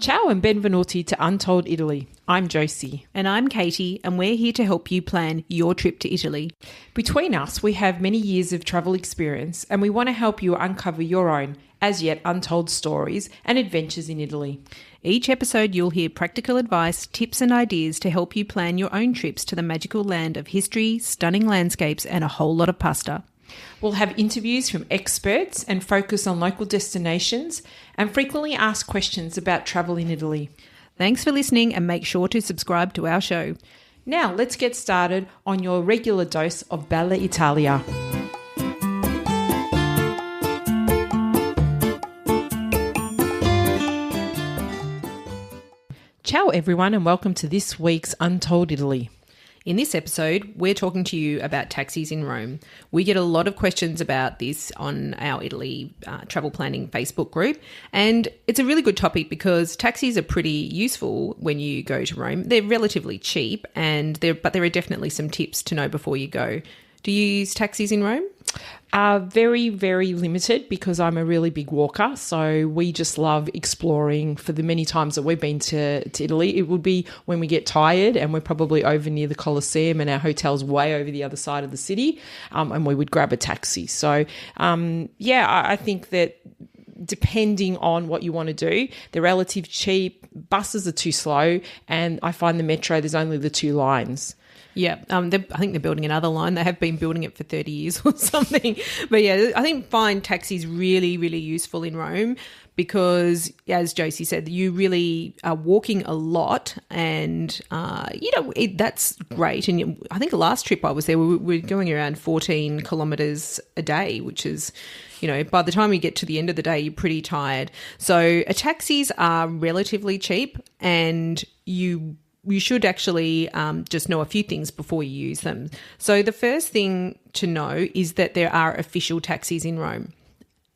Ciao and benvenuti to Untold Italy. I'm Josie. And I'm Katie, and we're here to help you plan your trip to Italy. Between us, we have many years of travel experience, and we want to help you uncover your own, as yet untold stories and adventures in Italy. Each episode, you'll hear practical advice, tips and ideas to help you plan your own trips to the magical land of history, stunning landscapes, and a whole lot of pasta. We'll have interviews from experts and focus on local destinations and frequently asked questions about travel in Italy. Thanks for listening and make sure to subscribe to our show. Now let's get started on your regular dose of Bella Italia. Ciao everyone and welcome to this week's Untold Italy. In this episode, we're talking to you about taxis in Rome. We get a lot of questions about this on our Italy travel planning Facebook group, and it's a really good topic because taxis are pretty useful when you go to Rome. They're relatively cheap, but there are definitely some tips to know before you go. Do you use taxis in Rome? Very, very limited because I'm a really big walker. So we just love exploring. For the many times that we've been to Italy, it would be when we get tired and we're probably over near the Colosseum and our hotel's way over the other side of the city, and we would grab a taxi. So, I think that depending on what you want to do, they're relatively cheap. Buses are too slow, and I find the metro, there's only the two lines. Yeah, I think they're building another line. They have been building it for 30 years or something. But yeah, I think find taxis really, really useful in Rome because, as Josie said, you really are walking a lot and, that's great. And I think the last trip I was there, we were going around 14 kilometres a day, which is, by the time you get to the end of the day, you're pretty tired. So taxis are relatively cheap and you should actually just know a few things before you use them. So the first thing to know is that there are official taxis in Rome.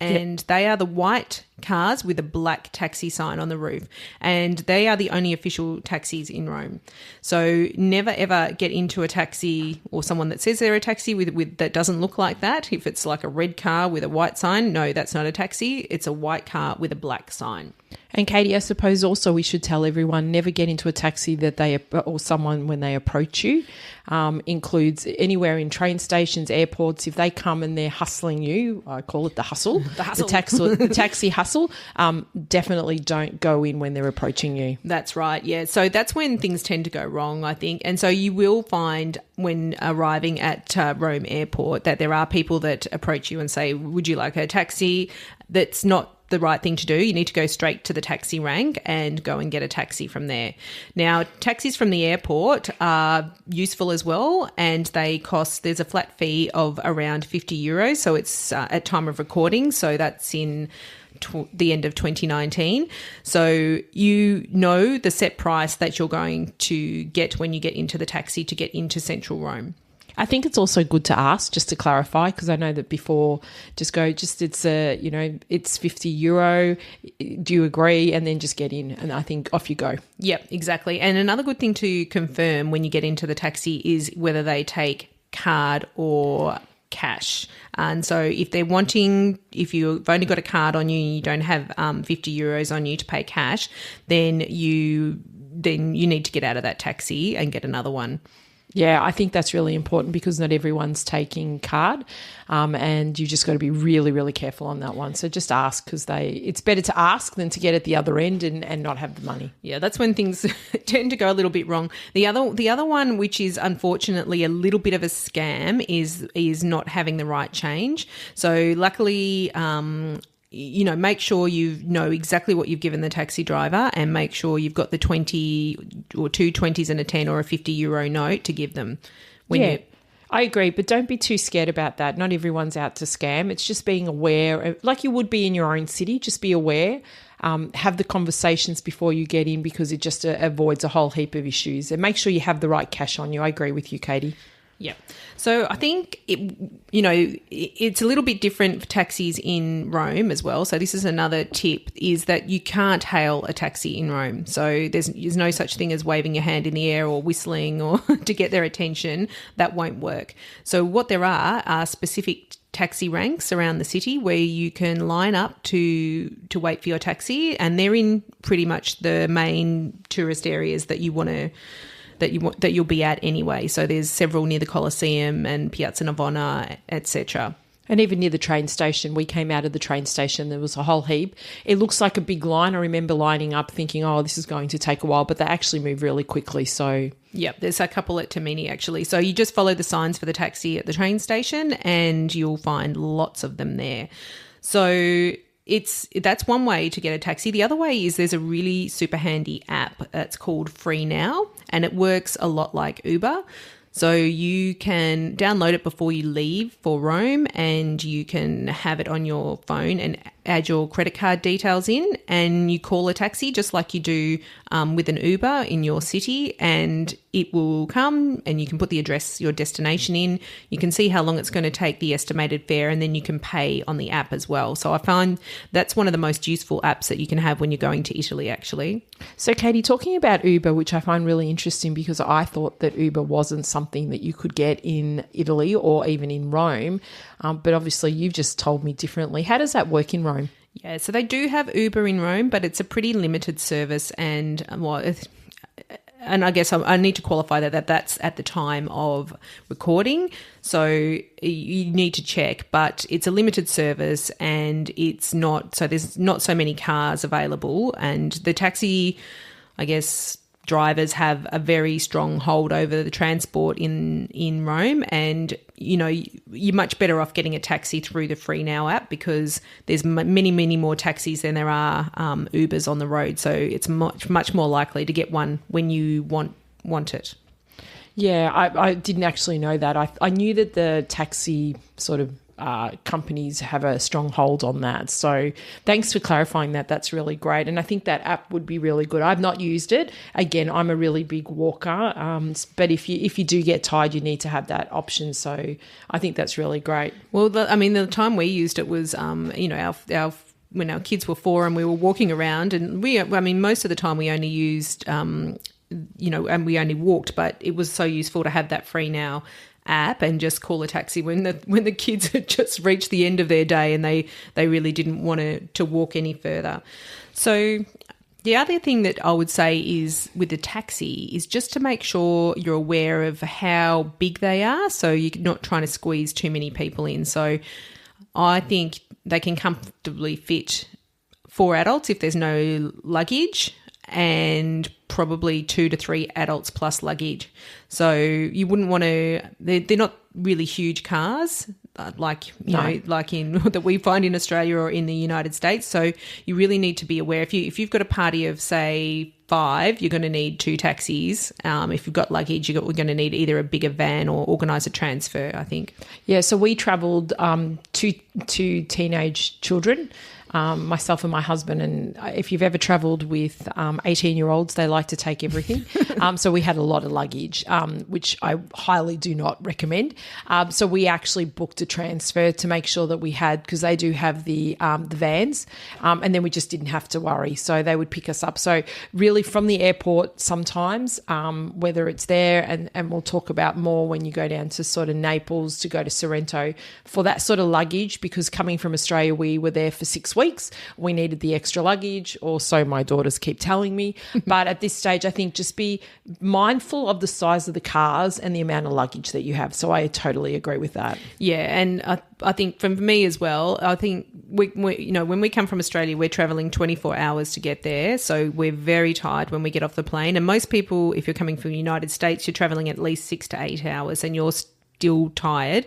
And They are the white cars with a black taxi sign on the roof. And they are the only official taxis in Rome. So never, ever get into a taxi or someone that says they're a taxi with that doesn't look like that. If it's like a red car with a white sign, no, that's not a taxi. It's a white car with a black sign. And Katie, I suppose also we should tell everyone never get into a taxi or someone when they approach you. Includes anywhere in train stations, airports. If they come and they're hustling you, I call it the hustle, the taxi hustle. Definitely don't go in when they're approaching you. That's right. Yeah. So that's when things tend to go wrong, I think. And so you will find when arriving at Rome Airport that there are people that approach you and say, "Would you like a taxi?" That's not the right thing to do. You need to go straight to the taxi rank and go and get a taxi from there. Now, taxis from the airport are useful as well, and there's a flat fee of around €50. So it's at time of recording. So that's in the end of 2019. So you know the set price that you're going to get when you get into the taxi to get into central Rome. I think it's also good to ask, just to clarify, because I know that before it's €50. Do you agree? And then just get in, and I think off you go. Yep, exactly. And another good thing to confirm when you get into the taxi is whether they take card or cash. And so if you've only got a card on you and you don't have €50 on you to pay cash, then you need to get out of that taxi and get another one. Yeah, I think that's really important because not everyone's taking card, and you just got to be really, really careful on that one. So just ask because it's better to ask than to get at the other end and not have the money. Yeah, that's when things tend to go a little bit wrong. The other one, which is unfortunately a little bit of a scam, is not having the right change. So luckily, make sure you know exactly what you've given the taxi driver and make sure you've got the 20 or two 20s and a 10 or a €50 note to give them. I agree, but don't be too scared about that. Not everyone's out to scam. It's just being aware, like you would be in your own city. Just be aware. Have the conversations before you get in because it just avoids a whole heap of issues. And make sure you have the right cash on you. I agree with you, Katie. Yeah. So I think it's a little bit different for taxis in Rome as well. So this is another tip, is that you can't hail a taxi in Rome. So there's no such thing as waving your hand in the air or whistling or to get their attention. That won't work. So what there are specific taxi ranks around the city where you can line up to wait for your taxi, and they're in pretty much the main tourist areas that you want to that you'll be at anyway. So there's several near the Colosseum and Piazza Navona, etc. And even near the train station, we came out of the train station, there was a whole heap. It looks like a big line. I remember lining up thinking, oh, this is going to take a while, but they actually move really quickly. So yep, there's a couple at Tamini actually. So you just follow the signs for the taxi at the train station and you'll find lots of them there. So that's one way to get a taxi. The other way is there's a really super handy app that's called FreeNow, and it works a lot like Uber. So you can download it before you leave for Rome, and you can have it on your phone and add your credit card details in, and you call a taxi just like you do with an Uber in your city, and it will come and you can put the address, your destination in. You can see how long it's going to take, the estimated fare, and then you can pay on the app as well. So I find that's one of the most useful apps that you can have when you're going to Italy, actually. So Katie, talking about Uber, which I find really interesting because I thought that Uber wasn't something that you could get in Italy or even in Rome, but obviously you've just told me differently. How does that work in Rome? Yeah, so they do have Uber in Rome, but it's a pretty limited service, and I guess I need to qualify that's at the time of recording, so you need to check, but it's a limited service and there's not so many cars available, and the taxi, I guess, drivers have a very strong hold over the transport in Rome, and you're much better off getting a taxi through the FreeNow app because there's many more taxis than there are Ubers on the road, so it's much more likely to get one when you want it. Yeah, I didn't actually know that. I knew that the taxi sort of companies have a strong hold on that. So thanks for clarifying that. That's really great. And I think that app would be really good. I've not used it. Again, I'm a really big walker. But if you do get tired, you need to have that option. So I think that's really great. Well, the time we used it was, our when our kids were 4 and we were walking around, and most of the time we only used, and we only walked, but it was so useful to have that FreeNow app and just call a taxi when the kids had just reached the end of their day and they really didn't want to walk any further. So the other thing that I would say is with the taxi is just to make sure you're aware of how big they are, so you're not trying to squeeze too many people in. So I think they can comfortably fit 4 adults if there's no luggage, and probably 2 to 3 adults plus luggage. So you wouldn't want to, they're not really huge cars like that we find in Australia or in the United States. So you really need to be aware. If you've got a party of, say, 5, you're going to need 2 taxis. If you've got luggage, we're going to need either a bigger van or organise a transfer, I think. Yeah, so we travelled two teenage children, myself and my husband, and if you've ever travelled with 18-year-olds, they like to take everything. So we had a lot of luggage, which I highly do not recommend. So we actually booked a transfer to make sure that we had, because they do have the vans, and then we just didn't have to worry. So they would pick us up. So really from the airport sometimes, whether it's there, and we'll talk about more when you go down to sort of Naples to go to Sorrento for that sort of luggage, because coming from Australia, we were there for 6 weeks. We needed the extra luggage, or so my daughters keep telling me. But at this stage, I think just be mindful of the size of the cars and the amount of luggage that you have. So I totally agree with that. Yeah, and I think for me as well, I think we when we come from Australia, we're travelling 24 hours to get there. So we're very tired when we get off the plane. And most people, if you're coming from the United States, you're travelling at least 6 to 8 hours and you're still tired.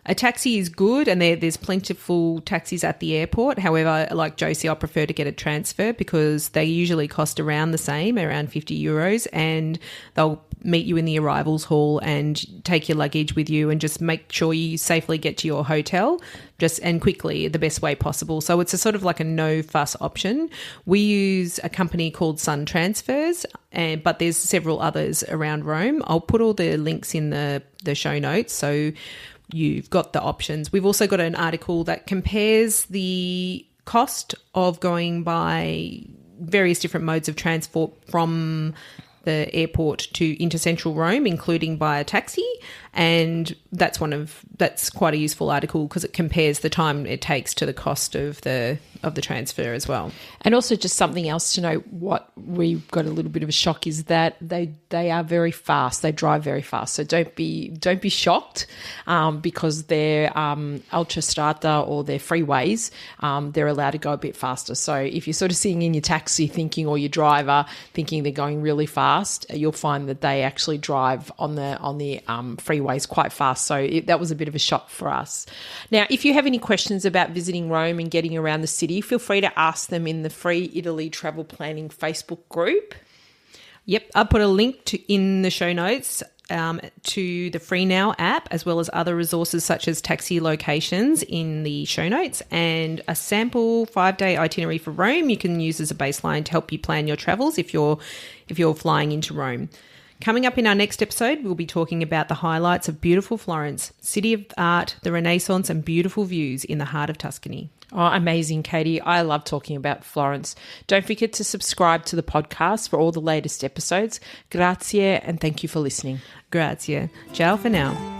A taxi is good, and there's plentiful taxis at the airport. However, like Josie, I prefer to get a transfer because they usually cost around the same, around €50, and they'll meet you in the arrivals hall and take your luggage with you and just make sure you safely get to your hotel and quickly, the best way possible. So it's a sort of like a no-fuss option. We use a company called Sun Transfers, but there's several others around Rome. I'll put all the links in the show notes so you've got the options. We've also got an article that compares the cost of going by various different modes of transport from the airport into central Rome, including by a taxi, and that's quite a useful article because it compares the time it takes to the cost of the transfer as well. And also just something else to note, what we got a little bit of a shock is that they are very fast. They drive very fast. So don't be shocked because they're Autostrada or their freeways, they're allowed to go a bit faster. So if you're sort of sitting in your taxi thinking, or your driver thinking they're going really fast, you'll find that they actually drive on the freeways quite fast. So that was a bit of a shock for us. Now, if you have any questions about visiting Rome and getting around the city, feel free to ask them in the Free Italy Travel Planning Facebook group. Yep, I'll put a link in the show notes to the FreeNow app, as well as other resources such as taxi locations in the show notes, and a sample 5-day itinerary for Rome you can use as a baseline to help you plan your travels if you're flying into Rome. Coming up in our next episode, we'll be talking about the highlights of beautiful Florence, city of art, the Renaissance, and beautiful views in the heart of Tuscany. Oh, amazing, Katie. I love talking about Florence. Don't forget to subscribe to the podcast for all the latest episodes. Grazie, and thank you for listening. Grazie. Ciao for now.